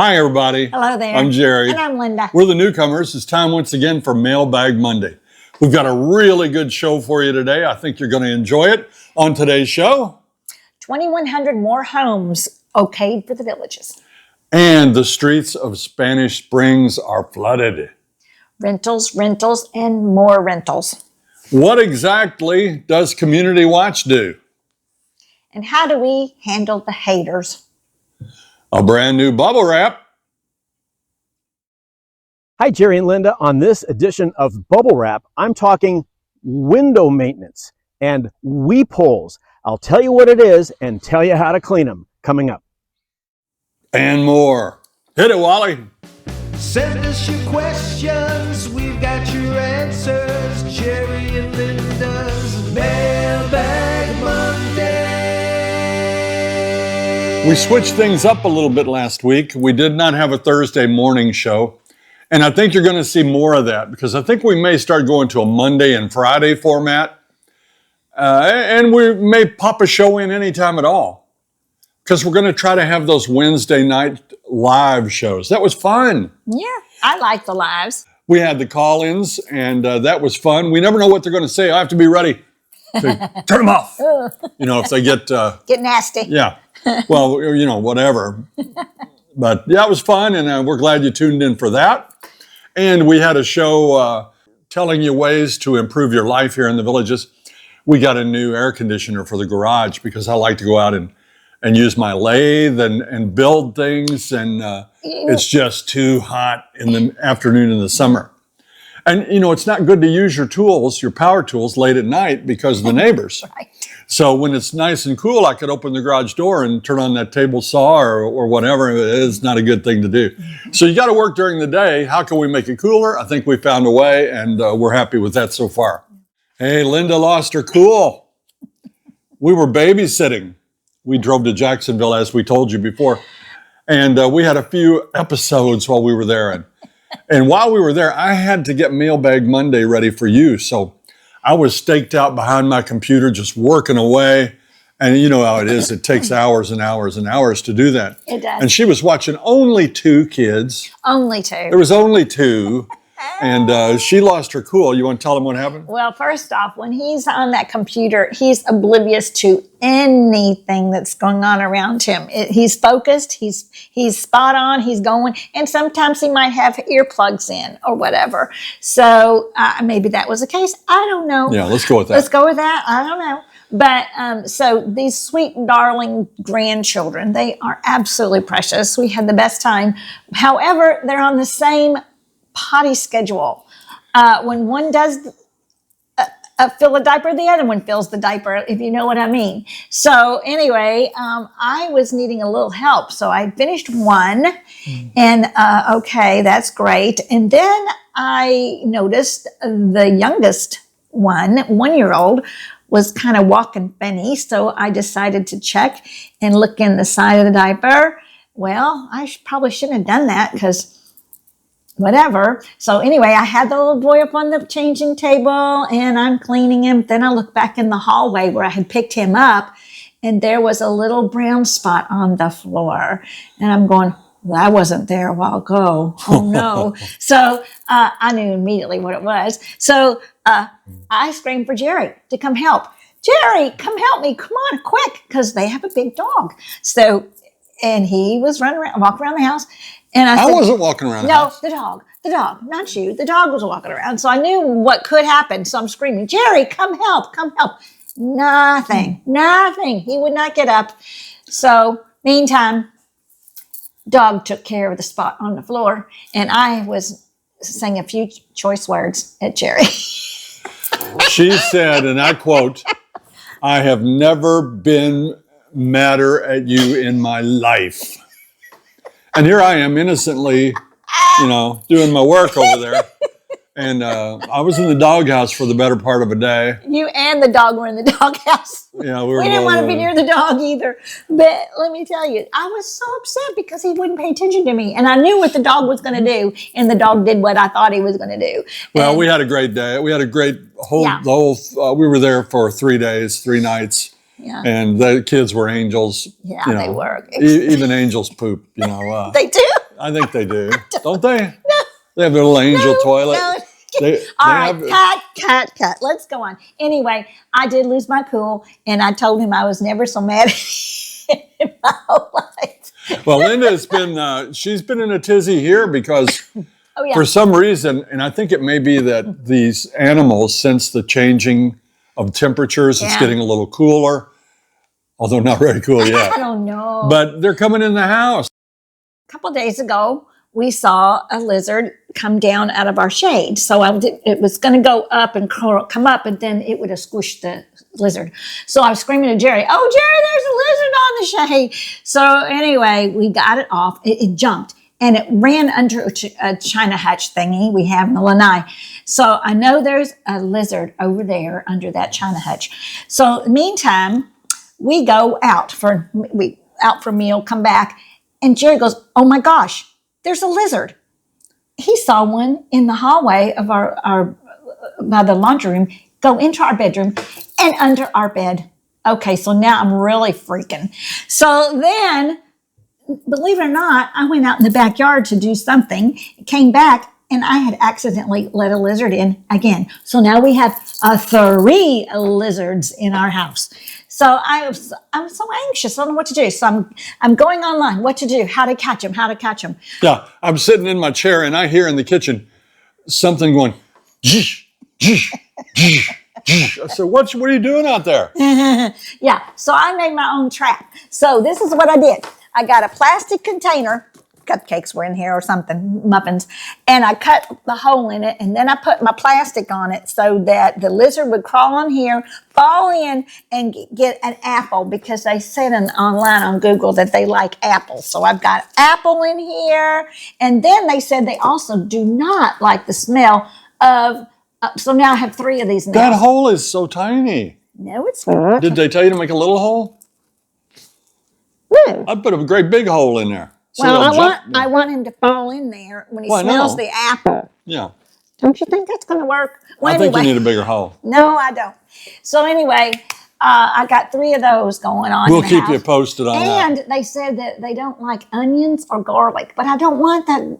Hi, everybody. Hello there. I'm Jerry. And I'm Linda. We're the Newcomers. It's time once again for Mailbag Monday. We've got a really good show for you today. I think you're going to enjoy it. On today's show, 2,100 more homes okayed for the villages. And the streets of Spanish Springs are flooded. Rentals, and more rentals. What exactly does Community Watch do? And how do we handle the haters? A brand new bubble wrap. Hi, Jerry and Linda. On this edition of Bubble Wrap, I'm talking window maintenance and weep holes. I'll tell you what it is and tell you how to clean them coming up. And more. Hit it, Wally. Send us your questions, we've got your answers. Jerry and Linda's Mailbag Monday. We switched things up a little bit last week. We did not have a Thursday morning show. And I think you're going to see more of that because I think we may start going to a Monday and Friday format. And we may pop a show in anytime at all because we're going to try to have those Wednesday night live shows. That was fun. Yeah, I like the lives. We had the call-ins and that was fun. We never know what they're going to say. I have to be ready to turn them off. You know, if they get nasty. Yeah. Well, you know, whatever. But yeah, it was fun, and we're glad you tuned in for that. And we had a show telling you ways to improve your life here in the villages. We got a new air conditioner for the garage because I like to go out and use my lathe and build things, and it's just too hot in the afternoon in the summer. And, you know, it's not good to use your tools, your power tools, late at night because of the neighbors. Right. So when it's nice and cool, I could open the garage door and turn on that table saw or whatever. It's not a good thing to do. So you got to work during the day. How can we make it cooler? I think we found a way, and we're happy with that so far. Hey, Linda lost her cool. We were babysitting. We drove to Jacksonville, as we told you before. And we had a few episodes while we were there. And while we were there, I had to get Mailbag Monday ready for you. So I was staked out behind my computer, just working away. And you know how it is. It takes hours and hours and hours to do that. It does. And she was watching only 2 kids. Only 2. There was only 2. And she lost her cool. You want to tell them what happened? Well, first off, when he's on that computer, he's oblivious to anything that's going on around him. He's focused. He's spot on. He's going. And sometimes he might have earplugs in or whatever. So maybe that was the case. I don't know. Yeah, let's go with that. Let's go with that. I don't know. But so these sweet, darling grandchildren, they are absolutely precious. We had the best time. However, they're on the same potty schedule. When one does fill a diaper, the other one fills the diaper, if you know what I mean. So anyway, I was needing a little help. So I finished one and okay, that's great. And then I noticed the youngest one, 1-year-old, was kind of walking funny. So I decided to check and look in the side of the diaper. Well, I probably shouldn't have done that because whatever. So anyway, I had the little boy up on the changing table and I'm cleaning him. Then I looked back in the hallway where I had picked him up and there was a little brown spot on the floor. And I'm going, well, I wasn't there a while ago. Oh no. So I knew immediately what it was. So I screamed for Jerry to come help. Jerry, come help me. Come on, quick. Because they have a big dog. So, and he was walking around the house. And I said, wasn't walking around the house. No, the dog, not you. The dog was walking around. So I knew what could happen. So I'm screaming, Jerry, come help. Nothing. He would not get up. So meantime, dog took care of the spot on the floor. And I was saying a few choice words at Jerry. She said, and I quote, I have never been madder at you in my life. And here I am innocently, you know, doing my work over there. And I was in the doghouse for the better part of a day. You and the dog were in the doghouse. Yeah, we didn't want to be near the dog either. But let me tell you, I was so upset because he wouldn't pay attention to me. And I knew what the dog was going to do. And the dog did what I thought he was going to do. Well, we had a great day. We had a great we were there for 3 days, 3 nights. Yeah. And the kids were angels. Yeah, you know, they were. Even angels poop, you know. They do? I think they do. Don't they? They have their little angel toilet. No. They All right, have- cut. Let's go on. Anyway, I did lose my cool, and I told him I was never so mad in my whole life. Well, Linda's been, she's been in a tizzy here because Oh, yeah. for some reason, and I think it may be that these animals sense the changing of temperatures. It's Yeah. getting a little cooler, although not very cool I yet. don't know. But they're coming in the house. A couple days ago, we saw a lizard come down out of our shade. So it was going to go up and come up, and then it would have squished the lizard. So I was screaming to Jerry, "Oh, Jerry, there's a lizard on the shade." So anyway, we got it off. It jumped, and it ran under a China hatch thingy we have in the lanai. So I know there's a lizard over there under that China hutch. So meantime, we go out for a meal, come back, and Jerry goes, "Oh my gosh, there's a lizard." He saw one in the hallway of our by the laundry room go into our bedroom and under our bed. Okay, so now I'm really freaking. So then, believe it or not, I went out in the backyard to do something, came back, and I had accidentally let a lizard in again. So now we have 3 lizards in our house. So I'm so anxious. I don't know what to do. So I'm going online. What to do? How to catch them? Yeah, I'm sitting in my chair and I hear in the kitchen something going, "Zhish, zhish, zhish, zhish." I said, what are you doing out there? Yeah. So I made my own trap. So this is what I did. I got a plastic container. Cupcakes were in here or something, muffins, and I cut the hole in it, and then I put my plastic on it so that the lizard would crawl on here, fall in, and get an apple, because they said online on Google that they like apples. So I've got apple in here, and then they said they also do not like the smell of, so now I have 3 of these now. That hole is so tiny. No, it's not. Did they tell you to make a little hole? No. I'd put a great big hole in there. So Well, they'll jump. I want him to fall in there when he Well, I smells know. the apple. Yeah. Don't you think that's going to work? Well, I think you anyway. need a bigger hole. No, I don't. So anyway, I got 3 of those going on. We'll in the keep house. you posted on that. And they said that they don't like onions or garlic, but I don't want that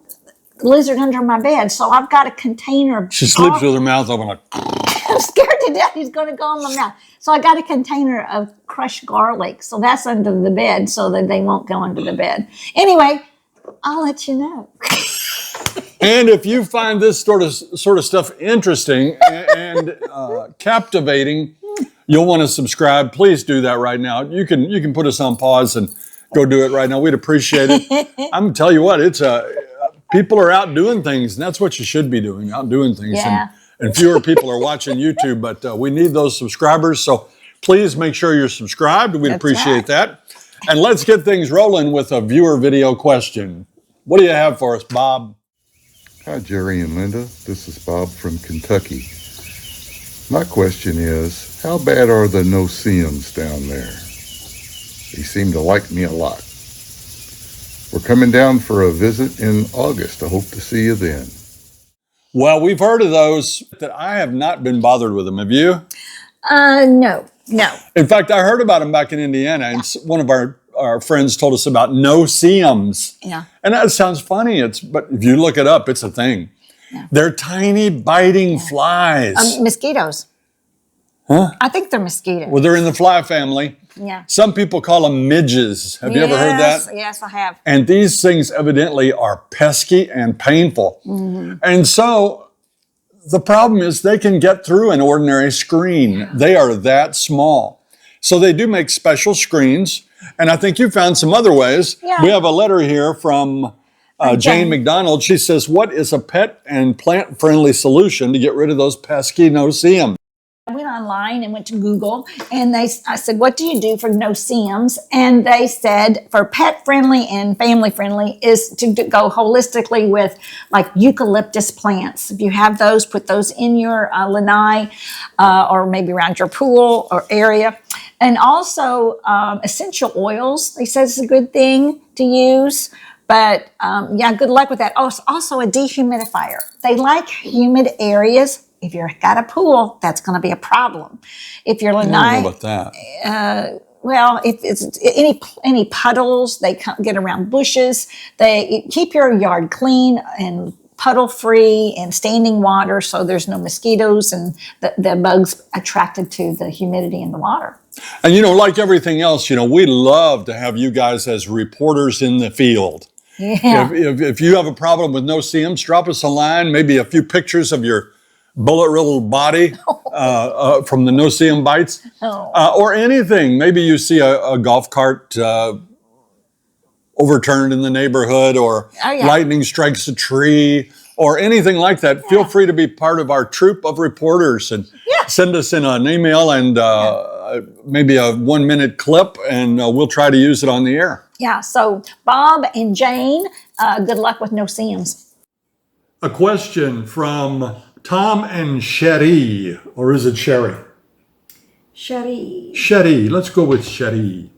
lizard under my bed, so I've got a container of She sleeps with her mouth open like, I'm scared to death he's going to go in my mouth. So I got a container of crushed garlic, so that's under the bed so that they won't go under the bed. Anyway, I'll let you know. and if you find this sort of stuff interesting and captivating, you'll want to subscribe. Please do that right now. You can put us on pause and go do it right now. We'd appreciate it. I'm gonna tell you what, it's people are out doing things, and that's what you should be doing, out doing things. Yeah. And fewer people are watching YouTube, but we need those subscribers. So please make sure you're subscribed. We'd appreciate that. And let's get things rolling with a viewer video question. What do you have for us, Bob? Hi, Jerry and Linda. This is Bob from Kentucky. My question is, how bad are the no-see-ums down there? They seem to like me a lot. We're coming down for a visit in August. I hope to see you then. Well, we've heard of those, that I have not been bothered with them. Have you? No. In fact, I heard about them back in Indiana, and one of our friends told us about no-see-ums. Yeah. And that sounds funny, but if you look it up, it's a thing. Yeah. They're tiny biting flies. Mosquitoes. Huh? I think they're mosquitoes. Well, they're in the fly family. Yeah. Some people call them midges. Have you ever heard that? Yes, I have. And these things evidently are pesky and painful. Mm-hmm. And so the problem is they can get through an ordinary screen. They are that small. So they do make special screens. And I think you found some other ways. Yeah. We have a letter here from Jane McDonald. She says, what is a pet and plant-friendly solution to get rid of those pesky no-see-ums? I went online and went to Google, and I said, what do you do for no-see-ums? And they said for pet-friendly and family-friendly is to go holistically with like eucalyptus plants. If you have those, put those in your lanai or maybe around your pool or area. And also essential oils, they said it's a good thing to use. But yeah, good luck with that. Also a dehumidifier. They like humid areas. If you've got a pool, that's going to be a problem. If you're lanai, I don't know about that. Well, if it's any puddles, they get around bushes. They keep your yard clean and puddle free and standing water, so there's no mosquitoes and the bugs attracted to the humidity in the water. And like everything else, we love to have you guys as reporters in the field. Yeah. If you have a problem with no-see-ums, drop us a line, maybe a few pictures of your bullet-riddled body from the no-see-um bites, or anything. Maybe you see a golf cart overturned in the neighborhood, or lightning strikes a tree, or anything like that. Feel free to be part of our troop of reporters and send us in an email and maybe a 1-minute clip, and we'll try to use it on the air. Yeah, so Bob and Jane, good luck with no-see-ums. A question from Tom and Sherry, or is it Sherry? Sherry. Sherry, let's go with Sherry.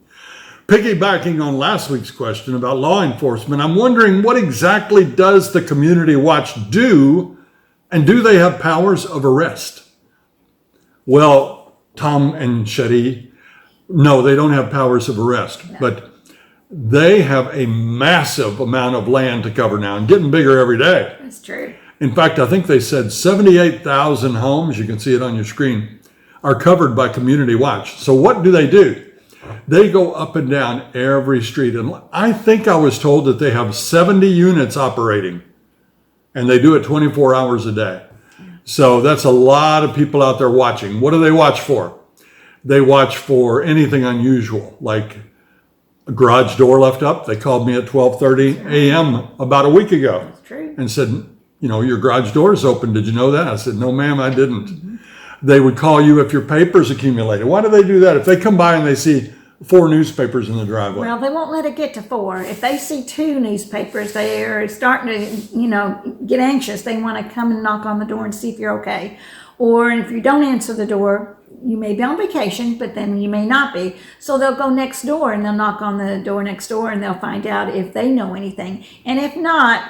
Piggybacking on last week's question about law enforcement, I'm wondering, what exactly does the Community Watch do, and do they have powers of arrest? Well, Tom and Sherry, no, they don't have powers of arrest, but they have a massive amount of land to cover now, and getting bigger every day. That's true. In fact, I think they said 78,000 homes, you can see it on your screen, are covered by Community Watch. So what do? They go up and down every street. And I think I was told that they have 70 units operating, and they do it 24 hours a day. So that's a lot of people out there watching. What do they watch for? They watch for anything unusual, like a garage door left up. They called me at 12:30 a.m. about a week ago. That's true. And said, your garage door is open. Did you know that? I said, no, ma'am, I didn't. They would call you if your papers accumulated. Why do they do that? If they come by and they see 4 newspapers in the driveway. Well, they won't let it get to 4. If they see 2 newspapers, they are starting to, get anxious. They want to come and knock on the door and see if you're okay. Or if you don't answer the door, you may be on vacation, but then you may not be. So they'll go next door and they'll knock on the door next door and they'll find out if they know anything. And if not,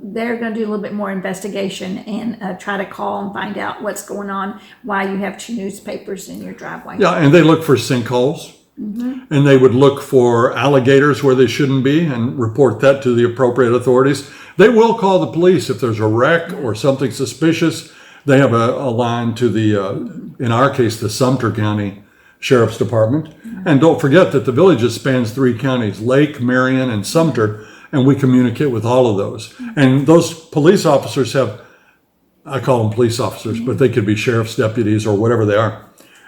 they're going to do a little bit more investigation and try to call and find out what's going on, why you have 2 newspapers in your driveway. Yeah, and they look for sinkholes. Mm-hmm. And they would look for alligators where they shouldn't be and report that to the appropriate authorities. They will call the police if there's a wreck or something suspicious. They have a line to the, in our case, the Sumter County Sheriff's Department. Mm-hmm. And don't forget that the villages spans 3 counties, Lake, Marion, and Sumter, and we communicate with all of those. Mm-hmm. And those police officers have, I call them police officers, but they could be sheriff's deputies or whatever they are.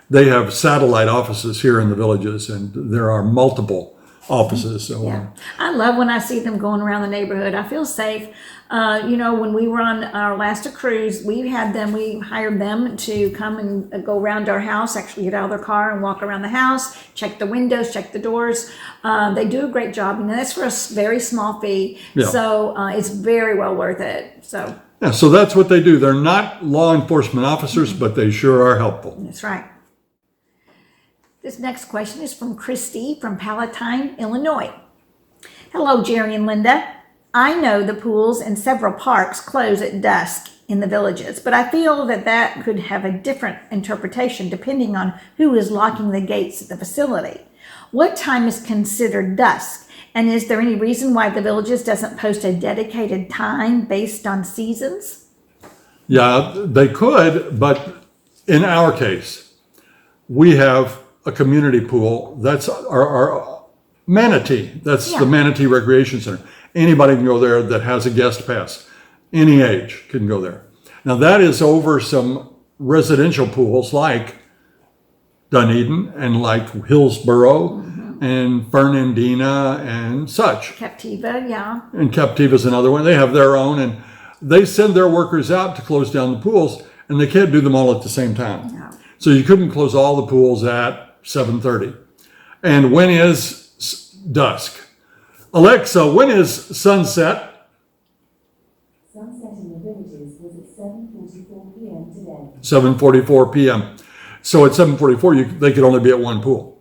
They have satellite offices here in the villages, and there are multiple offices. So, I love when I see them going around the neighborhood. I feel safe. When we were on our last cruise, we hired them to come and go around our house, actually get out of their car and walk around the house, check the windows, check the doors. They do a great job. That's for a very small fee. Yeah. So it's very well worth it. So that's what they do. They're not law enforcement officers, but they sure are helpful. That's right. This next question is from Christy from Palatine, Illinois. Hello, Jerry and Linda. I know the pools and several parks close at dusk in the villages, but I feel that could have a different interpretation depending on who is locking the gates at the facility. What time is considered dusk? And is there any reason why the villages doesn't post a dedicated time based on seasons? Yeah, they could, but in our case, we have a community pool. That's our Manatee. That's the Manatee Recreation Center. Anybody can go there that has a guest pass. Any age can go there. Now that is over some residential pools like Dunedin and like Hillsborough and Fernandina and such. Captiva, yeah. And Captiva's another one. They have their own, and they send their workers out to close down the pools, and they can't do them all at the same time. No. So you couldn't close all the pools at 7:30. And when is dusk? Alexa, when is sunset? Sunset in the villages was at 7:44 p.m. today. 7:44 p.m. So at 7:44, they could only be at one pool.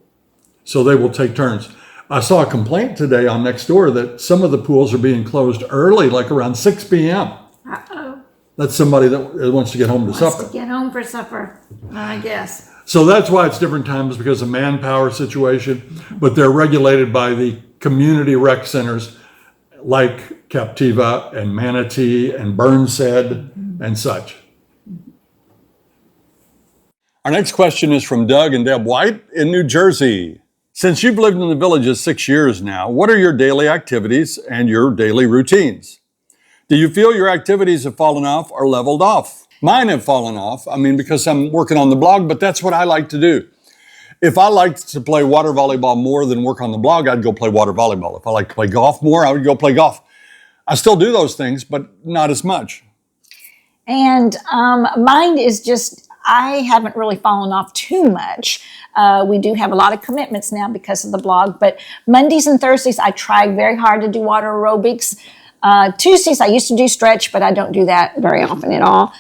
So they will take turns. I saw a complaint today on Nextdoor that some of the pools are being closed early, like around 6 p.m. Uh-oh. That's somebody that wants to get home to supper. Wants to get home for supper, I guess. So that's why it's different times, because of manpower situation, but they're regulated by the community rec centers like Captiva and Manatee and Burnshead and such. Our next question is from Doug and Deb White in New Jersey. Since you've lived in the villages 6 years now, what are your daily activities and your daily routines? Do you feel your activities have fallen off or leveled off? Mine have fallen off, because I'm working on the blog, but that's what I like to do. If I liked to play water volleyball more than work on the blog, I'd go play water volleyball. If I like to play golf more, I would go play golf. I still do those things, but not as much. And mine is just, I haven't really fallen off too much. We do have a lot of commitments now because of the blog, but Mondays and Thursdays, I try very hard to do water aerobics. Tuesdays, I used to do stretch, but I don't do that very often at all.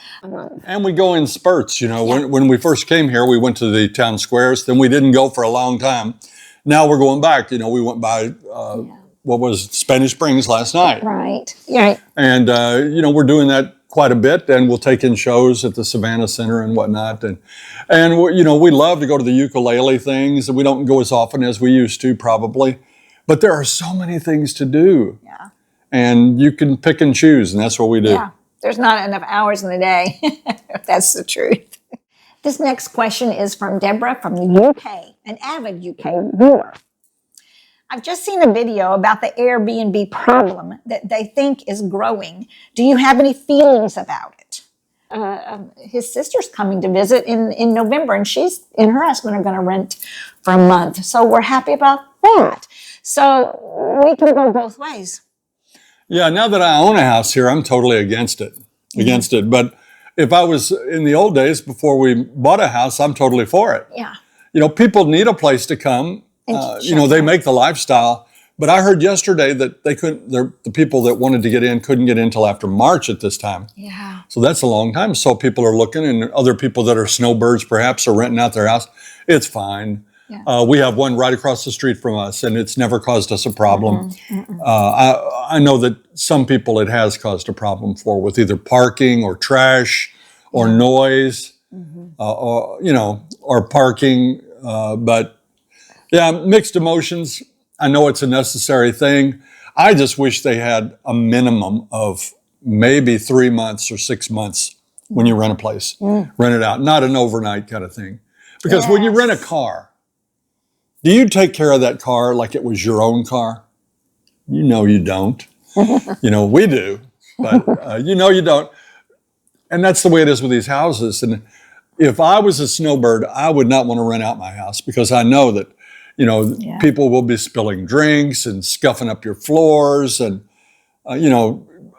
And we go in spurts, when we first came here, we went to the town squares, then we didn't go for a long time. Now we're going back, we went by, what was Spanish Springs last night. Right, right. And, we're doing that quite a bit, and we'll take in shows at the Savannah Center and whatnot. And we love to go to the ukulele things, and we don't go as often as we used to probably, but there are so many things to do. Yeah. And you can pick and choose, and that's what we do. Yeah, there's not enough hours in the day, if that's the truth. This next question is from Deborah from the UK, an avid UK viewer. I've just seen a video about the Airbnb problem that they think is growing. Do you have any feelings about it? His sister's coming to visit in November, and she's and her husband are going to rent for a month. So we're happy about that. So we can go both ways. Yeah, now that I own a house here, I'm totally against it. But if I was in the old days before we bought a house, I'm totally for it. Yeah. People need a place to come. They make the lifestyle. But I heard yesterday that they couldn't. The people that wanted to get in couldn't get in until after March at this time. Yeah. So that's a long time. So people are looking, and other people that are snowbirds perhaps are renting out their house. It's fine. Yeah. We have one right across the street from us, and it's never caused us a problem. I know that some people it has caused a problem for, with either parking or trash or noise, or parking. But yeah, mixed emotions. I know it's a necessary thing. I just wish they had a minimum of maybe 3 months or 6 months when you rent a place. Rent it out, not an overnight kind of thing. Because when you rent a car, do you take care of that car like it was your own car? You don't. We do, but you don't. And that's the way it is with these houses. And if I was a snowbird, I would not want to rent out my house, because I know that, people will be spilling drinks and scuffing up your floors and,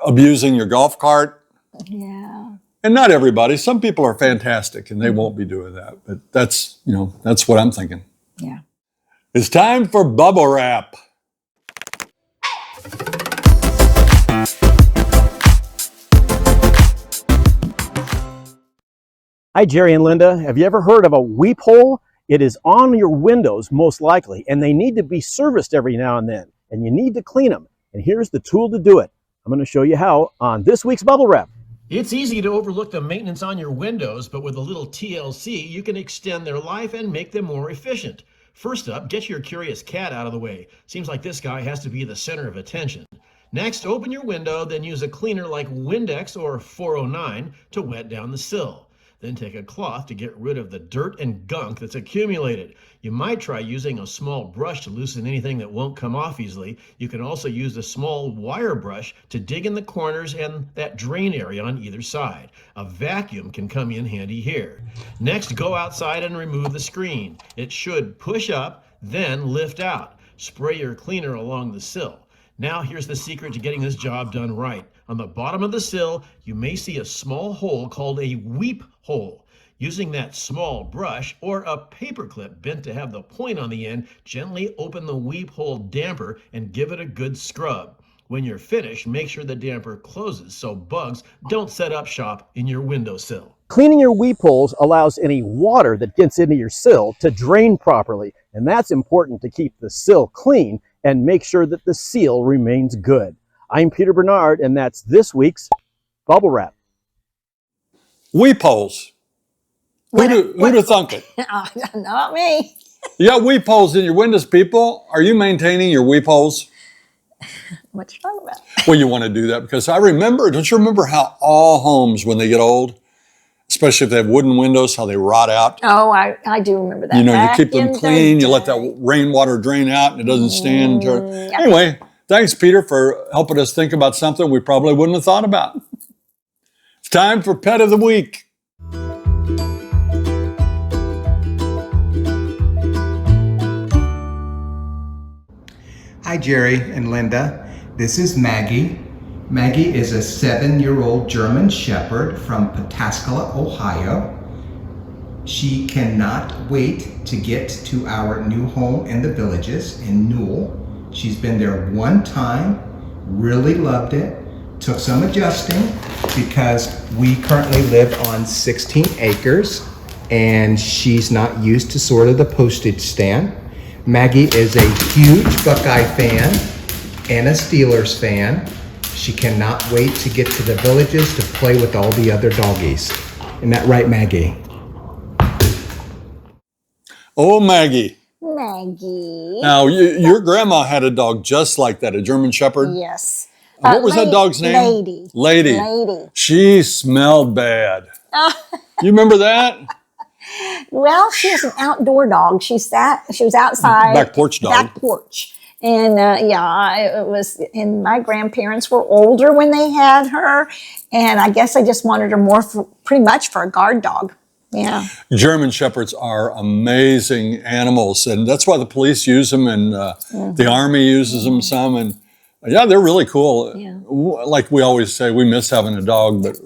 abusing your golf cart. Yeah. And not everybody. Some people are fantastic and they won't be doing that. But that's what I'm thinking. Yeah. It's time for bubble wrap. Hi, Jerry and Linda. Have you ever heard of a weep hole? It is on your windows, most likely, and they need to be serviced every now and then, and you need to clean them. And here's the tool to do it. I'm going to show you how on this week's Bubble Wrap. It's easy to overlook the maintenance on your windows, but with a little TLC, you can extend their life and make them more efficient. First up, get your curious cat out of the way. Seems like this guy has to be the center of attention. Next, open your window, then use a cleaner like Windex or 409 to wet down the sill. Then take a cloth to get rid of the dirt and gunk that's accumulated. You might try using a small brush to loosen anything that won't come off easily. You can also use a small wire brush to dig in the corners and that drain area on either side. A vacuum can come in handy here. Next, go outside and remove the screen. It should push up, then lift out. Spray your cleaner along the sill. Now here's the secret to getting this job done right. On the bottom of the sill, you may see a small hole called a weep hole. Using that small brush or a paper clip bent to have the point on the end, gently open the weep hole damper and give it a good scrub. When you're finished, make sure the damper closes so bugs don't set up shop in your windowsill. Cleaning your weep holes allows any water that gets into your sill to drain properly, and that's important to keep the sill clean and make sure that the seal remains good. I'm Peter Bernard, and that's this week's Bubble Wrap. Weep holes. Who'd have thunk it? Not me. You got weep holes in your windows, people. Are you maintaining your weep holes? What you talking about? Well, you want to do that because I remember, don't you remember how all homes, when they get old, especially if they have wooden windows, how they rot out? Oh, I do remember that. You know, you Back keep them in the clean, you let day. that rainwater drain out, and it doesn't stand. Yeah. Anyway, thanks, Peter, for helping us think about something we probably wouldn't have thought about. It's time for Pet of the Week. Hi, Jerry and Linda. This is Maggie. Maggie is a 7-year-old German Shepherd from Pataskala, Ohio. She cannot wait to get to our new home in the Villages in Newell. She's been there one time, really loved it, took some adjusting because we currently live on 16 acres and she's not used to sort of the postage stamp. Maggie is a huge Buckeye fan and a Steelers fan. She cannot wait to get to the Villages to play with all the other doggies. Isn't that right, Maggie? Oh, Maggie. Maggie. Now, your grandma had a dog just like that, a German Shepherd. Yes. What was that dog's name? Lady. Lady. She smelled bad. You remember that? Well, she was an outdoor dog. She was outside. Back porch dog. Back porch. And it was, and my grandparents were older when they had her. And I guess I just wanted her pretty much for a guard dog. Yeah. German Shepherds are amazing animals. And that's why the police use them and the Army uses them some. And yeah, they're really cool. Yeah. Like we always say, we miss having a dog, but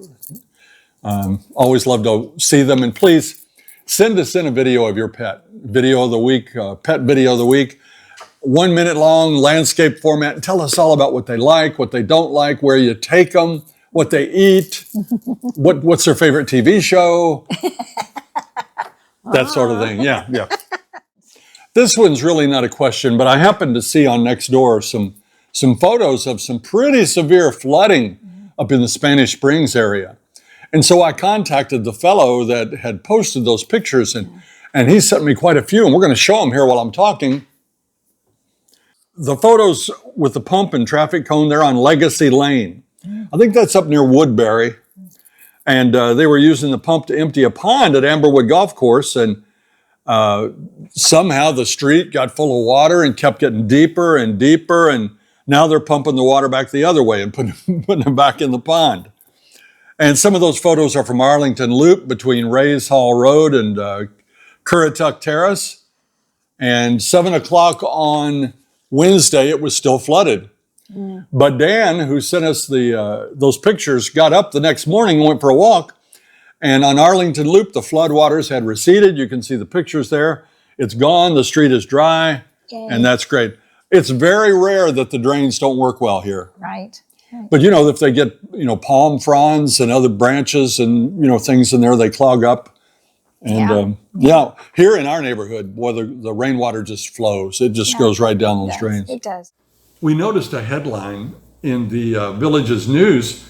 always love to see them. And please, send us in a video of your pet. Video of the week, pet video of the week. 1 minute long, landscape format. And tell us all about what they like, what they don't like, where you take them, what they eat, what's their favorite TV show, that sort of thing. Yeah. This one's really not a question, but I happened to see on Nextdoor some photos of some pretty severe flooding up in the Spanish Springs area. And so I contacted the fellow that had posted those pictures, and he sent me quite a few, and we're going to show them here while I'm talking. The photos with the pump and traffic cone, they're on Legacy Lane. I think that's up near Woodbury. And they were using the pump to empty a pond at Amberwood Golf Course, and somehow the street got full of water and kept getting deeper and deeper, and now they're pumping the water back the other way and putting it back in the pond. And some of those photos are from Arlington Loop between Rays Hall Road and Currituck Terrace. And 7 o'clock on Wednesday, it was still flooded. But Dan, who sent us those pictures, got up the next morning and went for a walk. And on Arlington Loop, the floodwaters had receded. You can see the pictures there. It's gone. The street is dry. Yay. And that's great. It's very rare that the drains don't work well here. Right. But, if they get, palm fronds and other branches and, things in there, they clog up. And, here in our neighborhood, the rainwater just flows. It just goes right down those drains. It does. We noticed a headline in the Villages News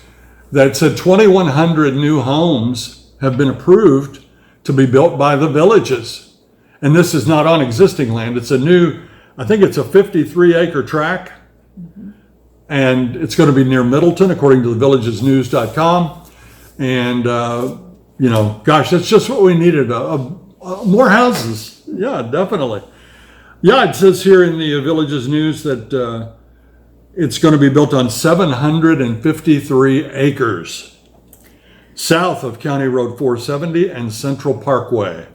that said 2,100 new homes have been approved to be built by the Villages. And this is not on existing land. It's I think it's a 53-acre tract. And it's going to be near Middleton, according to thevillagesnews.com. And, gosh, that's just what we needed, more houses. Yeah, definitely. Yeah, it says here in the Villages News that it's going to be built on 753 acres south of County Road 470 and Central Parkway.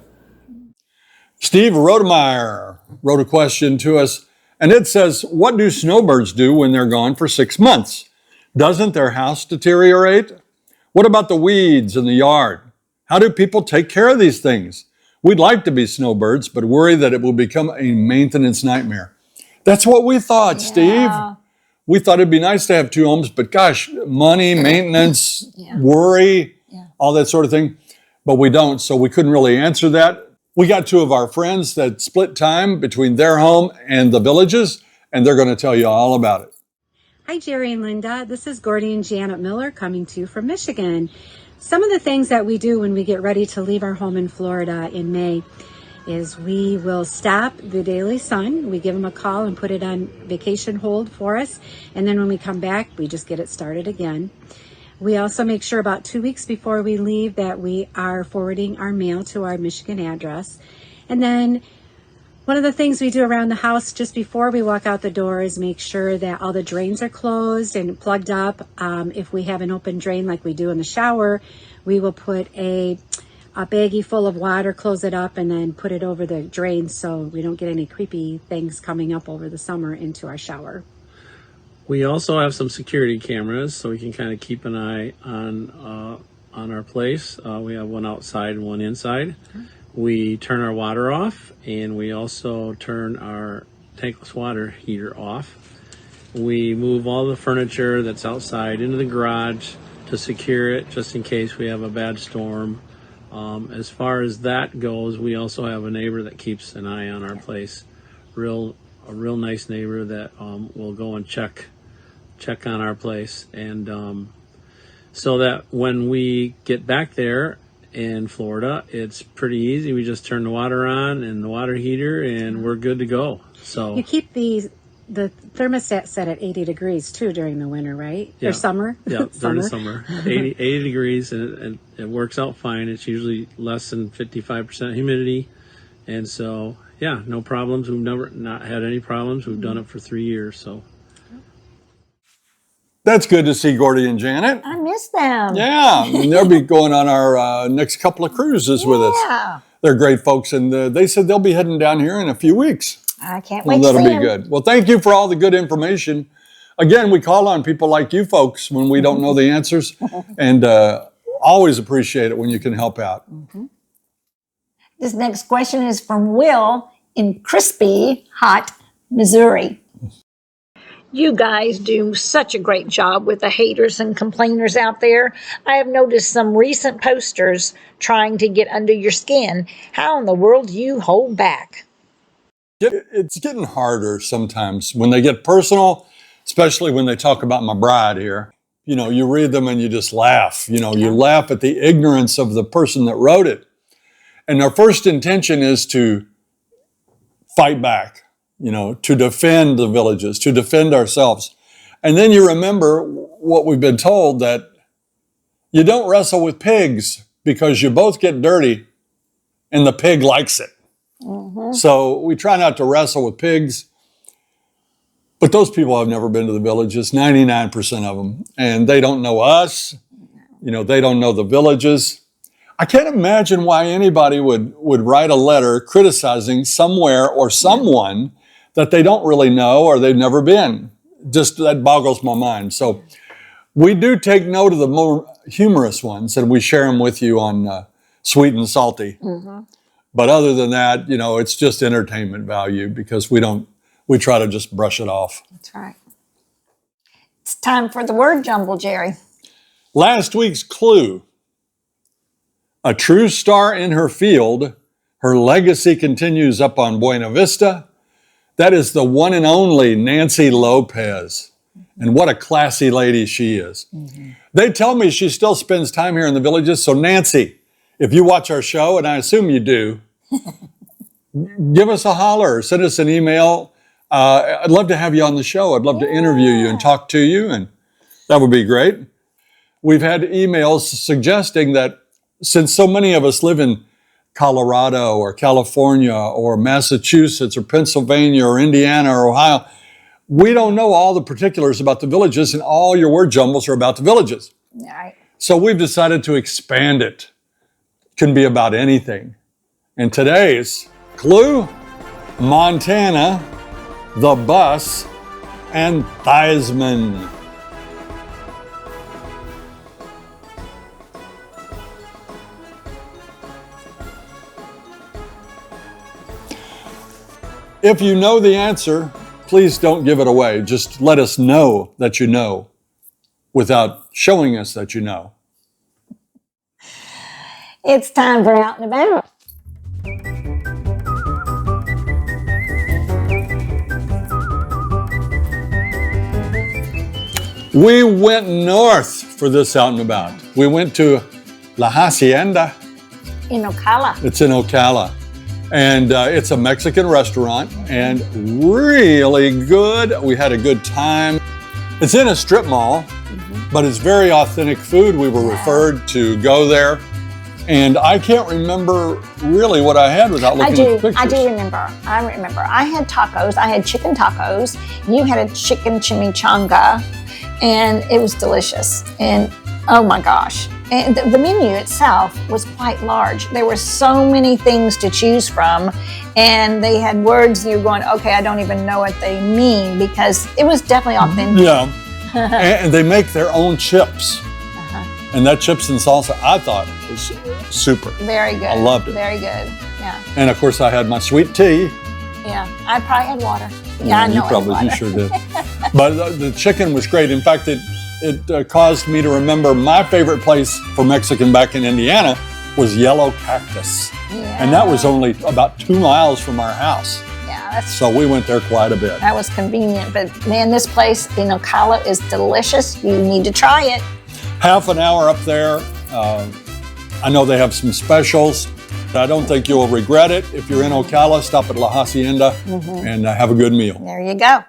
Steve Rodemeyer wrote a question to us. And it says, what do snowbirds do when they're gone for 6 months? Doesn't their house deteriorate? What about the weeds in the yard? How do people take care of these things? We'd like to be snowbirds, but worry that it will become a maintenance nightmare. That's what we thought, Steve. We thought it'd be nice to have 2 homes, but gosh, money, maintenance, worry, all that sort of thing. But we don't, so we couldn't really answer that. We got 2 of our friends that split time between their home and the Villages, and they're going to tell you all about it. Hi, Jerry and Linda. This is Gordy and Janet Miller coming to you from Michigan. some of the things that we do when we get ready to leave our home in Florida in May is we will stop the Daily Sun. We give them a call and put it on vacation hold for us. And then when we come back, we just get it started again. We also make sure about 2 weeks before we leave that we are forwarding our mail to our Michigan address. And then one of the things we do around the house just before we walk out the door is make sure that all the drains are closed and plugged up. If we have an open drain like we do in the shower, we will put a baggie full of water, close it up, and then put it over the drain so we don't get any creepy things coming up over the summer into our shower. We also have some security cameras so we can kind of keep an eye on our place. We have one outside and one inside. We turn our water off, and we also turn our tankless water heater off. We move all the furniture that's outside into the garage to secure it just in case we have a bad storm. As far as that goes, we also have a neighbor that keeps an eye on our place. A real nice neighbor that will go and check on our place, and so that when we get back there in Florida, it's pretty easy. We just turn the water on and the water heater, and we're good to go. So you keep the thermostat set at 80 degrees too during the winter, right? Yeah. Or summer? Yeah, during the summer. 80 degrees, and it works out fine. It's usually less than 55% humidity, and so yeah, no problems. We've never not had any problems. We've done it for 3 years, so. That's good to see Gordy and Janet. I miss them. Yeah, and they'll be going on our next couple of cruises with us. Yeah. They're great folks, and they said they'll be heading down here in a few weeks. I can't Well, wait to that'll see be them. good. Well, thank you for all the good information. Again, we call on people like you folks when we don't know the answers, and always appreciate it when you can help out. This next question is from Will in crispy, hot Missouri. You guys do such a great job with the haters and complainers out there. I have noticed some recent posters trying to get under your skin. How in the world do you hold back? It's getting harder sometimes when they get personal, especially when they talk about my bride here. You know, you read them and you just laugh. You know, you laugh at the ignorance of the person that wrote it. And our first intention is to fight back, you know, to defend the villages, to defend ourselves. And then you remember what we've been told, that you don't wrestle with pigs because you both get dirty and the pig likes it. So we try not to wrestle with pigs. But those people have never been to the villages, 99% of them. And they don't know us. You know, they don't know the villages. I can't imagine why anybody would write a letter criticizing somewhere or someone that they don't really know or they've never been. Just that boggles my mind. So we do take note of the more humorous ones, and we share them with you on Sweet and Salty. But other than that, you know, it's just entertainment value because we try to just brush it off. That's right. It's time for the word jumble, Jerry. Last week's clue: a true star in her field, her legacy continues up on Buena Vista. That is the one and only Nancy Lopez. And what a classy lady she is. They tell me she still spends time here in the villages. So Nancy, if you watch our show, and I assume you do, give us a holler, send us an email. I'd love to have you on the show. I'd love to interview you and talk to you, and that would be great. We've had emails suggesting that since so many of us live in Colorado or California or Massachusetts or Pennsylvania or Indiana or Ohio, we don't know all the particulars about the villages, and all your word jumbles are about the villages. Right. So we've decided to expand it. It can be about anything. And today's clue: Montana, the bus, and Theismann. If you know the answer, please don't give it away. Just let us know that you know without showing us that you know. It's time for Out and About. We went north for this Out and About. We went to La Hacienda. In Ocala. It's in Ocala. And it's a Mexican restaurant and really good. We had a good time. It's in a strip mall, but it's very authentic food. We were referred to go there. And I can't remember really what I had without looking at the pictures. I do remember. I remember. I had tacos. I had chicken tacos. You had a chicken chimichanga, and it was delicious. And oh my gosh. And the menu itself was quite large. There were so many things to choose from, and they had words and you're going, okay, I don't even know what they mean, because it was definitely authentic. Yeah. And they make their own chips. And that chips and salsa, I thought was super. Very good. I loved it. Very good. Yeah. And of course, I had my sweet tea. Yeah. I probably had water. Yeah, I know. You sure did. But the chicken was great. In fact, it caused me to remember my favorite place for Mexican back in Indiana was Yellow Cactus. Yeah. And that was only about 2 miles from our house. Yeah, so we went there quite a bit. That was convenient. But man, this place in Ocala is delicious. You need to try it. Half an hour up there. I know they have some specials. I don't think you'll regret it. If you're in Ocala, stop at La Hacienda and have a good meal. There you go.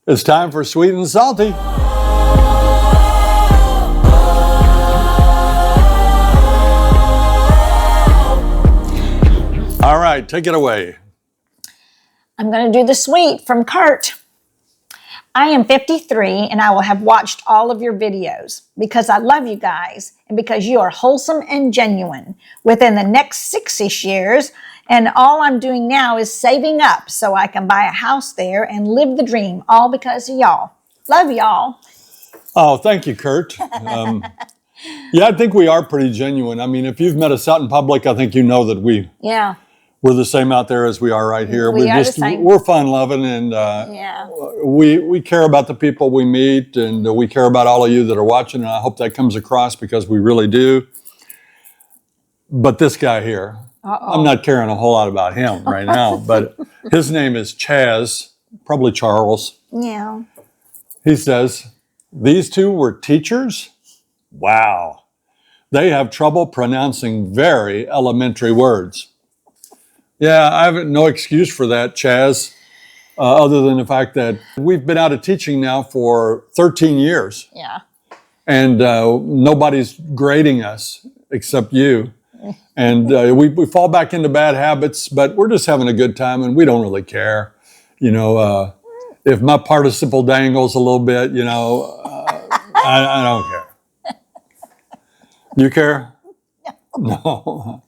It's time for Sweet and Salty. All right, take it away. I'm going to do the sweet from Kurt. I am 53 and I will have watched all of your videos because I love you guys and because you are wholesome and genuine. Within the next 6-ish years, and all I'm doing now is saving up so I can buy a house there and live the dream, all because of y'all. Love y'all. Oh, thank you, Kurt. Yeah, I think we are pretty genuine. I mean, if you've met us out in public, I think you know that we're the same out there as we are right here. We're fun-loving, and we care about the people we meet, and we care about all of you that are watching, and I hope that comes across because we really do. But this guy here, I'm not caring a whole lot about him right now, but his name is Chaz, probably Charles. Yeah. He says, these two were teachers? Wow. They have trouble pronouncing very elementary words. Yeah, I have no excuse for that, Chaz, other than the fact that we've been out of teaching now for 13 years. Yeah. And nobody's grading us except you. And we fall back into bad habits, but we're just having a good time and we don't really care. You know, if my participle dangles a little bit, you know, I don't care. You care? No.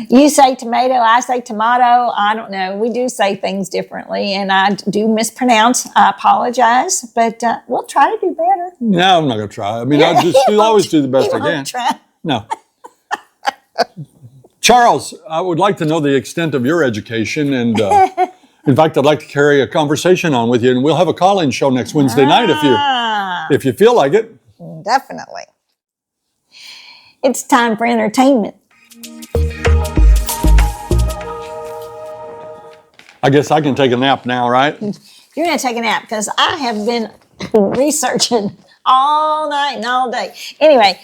You say tomato, I say tomato. I don't know. We do say things differently, and I do mispronounce. I apologize, but we'll try to do better. No, I'm not going to try. I mean, I'll always do the best I can. Try. No. Charles, I would like to know the extent of your education, and in fact, I'd like to carry a conversation on with you, and we'll have a call-in show next Wednesday night if you feel like it. Definitely. It's time for entertainment. I guess I can take a nap now, right? You're going to take a nap because I have been researching all night and all day. Anyway,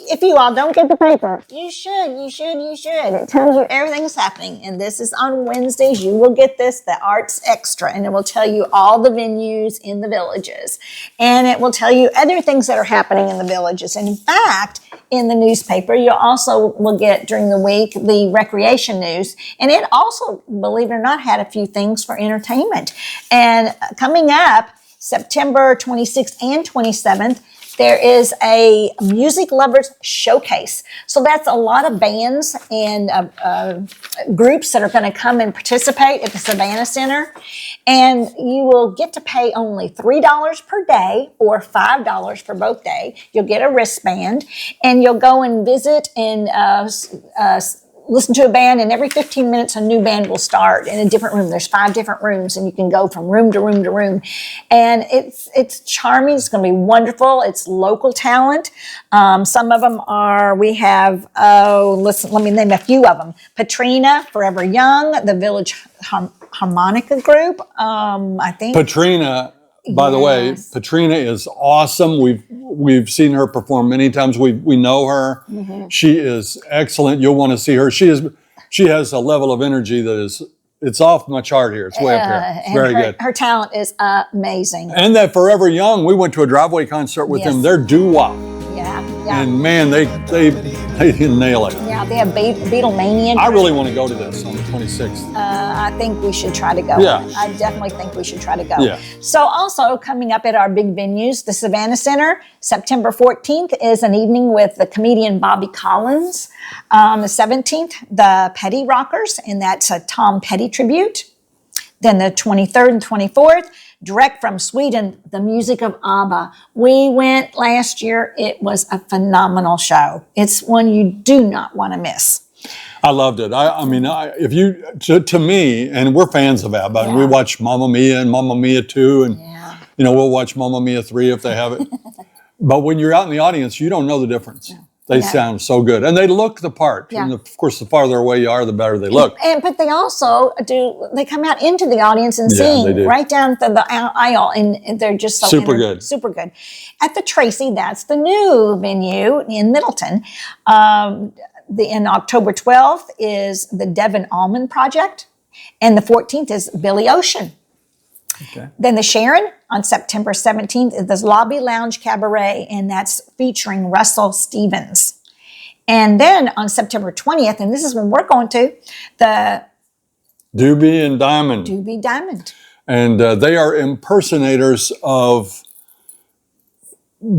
if you all don't get the paper, you should. It tells you everything that's happening. And this is on Wednesdays. You will get this, the Arts Extra, and it will tell you all the venues in the villages. And it will tell you other things that are happening in the villages. And in fact, in the newspaper, you also will get during the week the recreation news. And it also, believe it or not, had a few things for entertainment. And coming up, September 26th and 27th, there is a music lovers showcase. So that's a lot of bands and groups that are going to come and participate at the Savannah Center. And you will get to pay only $3 per day or $5 for both day. You'll get a wristband and you'll go and visit and listen to a band, and every 15 minutes a new band will start in a different room. There's 5 different rooms, and you can go from room to room to room. And it's charming. It's going to be wonderful. It's local talent. Some of them are, we have, let me name a few of them. Patrina, Forever Young, the Village Harmonica Group, I think. Patrina, By the way, Yes. Patrina is awesome. We've seen her perform many times. We know her. Mm-hmm. She is excellent. You'll want to see her. She has a level of energy that it's off my chart here. It's way up here. It's and very her, good. Her talent is amazing. And that Forever Young, we went to a driveway concert with them. Yes. They're doo-wop. Yeah. And man, they nail it. Yeah, they have Beatlemania. I really want to go to this on the 26th. I think we should try to go. Yeah. I definitely think we should try to go. Yeah. So also coming up at our big venues, the Savannah Center, September 14th is an evening with the comedian Bobby Collins. On the 17th, the Petty Rockers, and that's a Tom Petty tribute. Then the 23rd and 24th, direct from Sweden, the music of ABBA. We went last year. It was a phenomenal show. It's one you do not want to miss. I loved it. I mean, if you, to me, and we're fans of ABBA, and we watch Mamma Mia and Mamma Mia 2, and, we'll watch Mamma Mia 3 if they have it. But when you're out in the audience, you don't know the difference. They sound so good. And they look the part. Yeah. And of course, the farther away you are, the better they look. But they also they come out into the audience and Yeah, they sing do. right down the aisle. And they're just so Super good. Super good. At the Tracy, that's the new venue in Middleton. In October 12th is the Devon Allman Project. And the 14th is Billy Ocean. Okay. Then the Sharon on September 17th is the Lobby Lounge Cabaret, and that's featuring Russell Stevens. And then on September 20th, and this is when we're going to, the Doobie and Diamond. Doobie Diamond. And they are impersonators of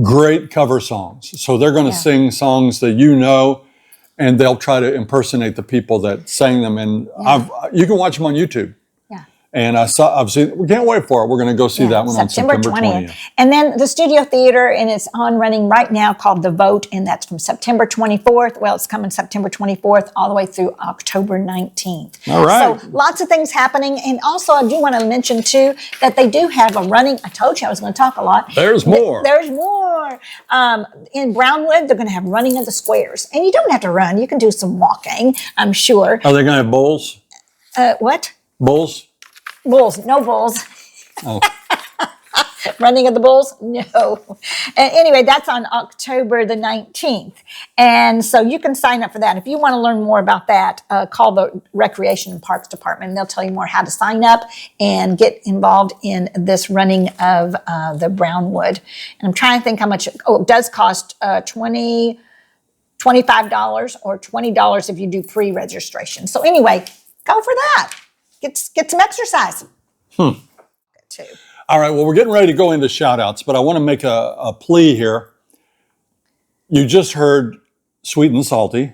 great cover songs. So they're going to sing songs that you know, and they'll try to impersonate the people that sang them. And you can watch them on YouTube. And I've seen, we can't wait for it. We're going to go see that one on September 20th. And then the Studio Theater, and it's on running right now, called The Vote, and that's from September 24th. Well, it's coming September 24th all the way through October 19th. All right. So lots of things happening. And also, I do want to mention, too, that they do have a running, I told you I was going to talk a lot. There's more. There's more. In Brownwood, they're going to have running of the squares. And you don't have to run. You can do some walking, I'm sure. Are they going to have bowls? What? Bowls? Bulls, no bulls. Oh. Running of the Bulls? No. Anyway, that's on October the 19th. And so you can sign up for that. If you want to learn more about that, call the Recreation and Parks Department, and they'll tell you more how to sign up and get involved in this running of the Brownwood. And I'm trying to think how much, it does cost $25 or $20 if you do pre-registration. So anyway, go for that. Get some exercise. Too. All right, well, we're getting ready to go into shout-outs, but I want to make a plea here. You just heard Sweet and Salty,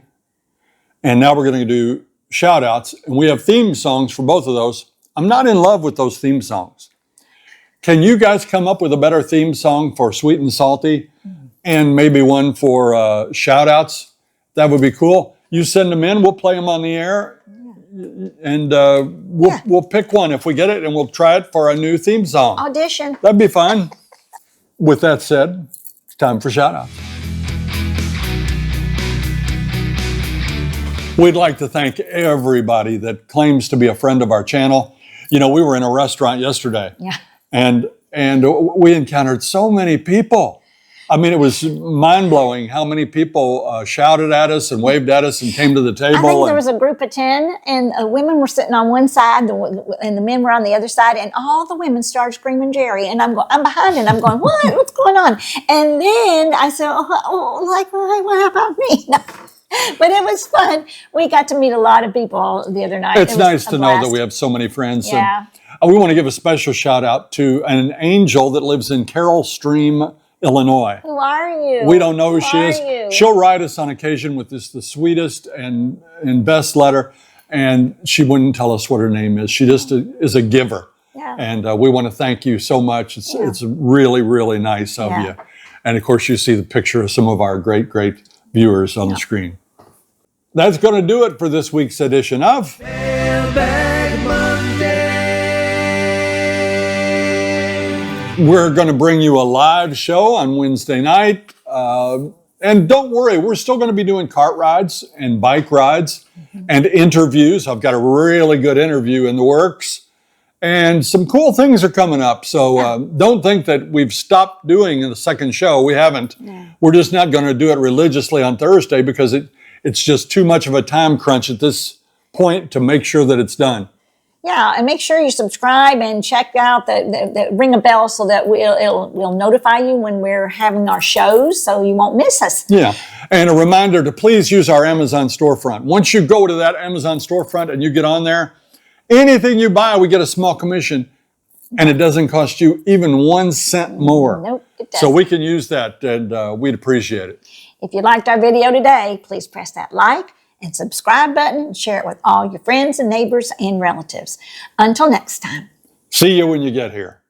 and now we're going to do shout-outs, and we have theme songs for both of those. I'm not in love with those theme songs. Can you guys come up with a better theme song for Sweet and Salty and maybe one for shout-outs? That would be cool. You send them in, we'll play them on the air. And we'll pick one if we get it, and we'll try it for a new theme song. Audition. That'd be fun. With that said, it's time for shout-outs. We'd like to thank everybody that claims to be a friend of our channel. You know, we were in a restaurant yesterday, and we encountered so many people. I mean, it was mind-blowing how many people shouted at us and waved at us and came to the table. I think there was a group of 10, and women were sitting on one side, and the men were on the other side, and all the women started screaming Jerry, and I'm behind, and I'm going, what? What's going on? And then I said, what about me? No. But it was fun. We got to meet a lot of people the other night. It's nice to know that we have so many friends. Yeah. And we want to give a special shout-out to an angel that lives in Carroll Stream, Illinois. Who are you? We don't know who she are is. you? She'll write us on occasion with the sweetest and best letter, and she wouldn't tell us what her name is. She just is a giver. Yeah. And we want to thank you so much. It's really, really nice of you. And of course, you see the picture of some of our great, great viewers on the screen. That's going to do it for this week's edition of Mailbag Monday. We're going to bring you a live show on Wednesday night. And don't worry, we're still going to be doing cart rides and bike rides and interviews. I've got a really good interview in the works. And some cool things are coming up. So don't think that we've stopped doing the second show. We haven't. No. We're just not going to do it religiously on Thursday because it's just too much of a time crunch at this point to make sure that it's done. Yeah, and make sure you subscribe and check out ring a bell so that we'll notify you when we're having our shows, so you won't miss us. Yeah, and a reminder to please use our Amazon storefront. Once you go to that Amazon storefront and you get on there, anything you buy, we get a small commission, and it doesn't cost you even 1 cent more. Nope, it doesn't. So we can use that, and we'd appreciate it. If you liked our video today, please press that like and subscribe button and share it with all your friends and neighbors and relatives. Until next time. See you when you get here.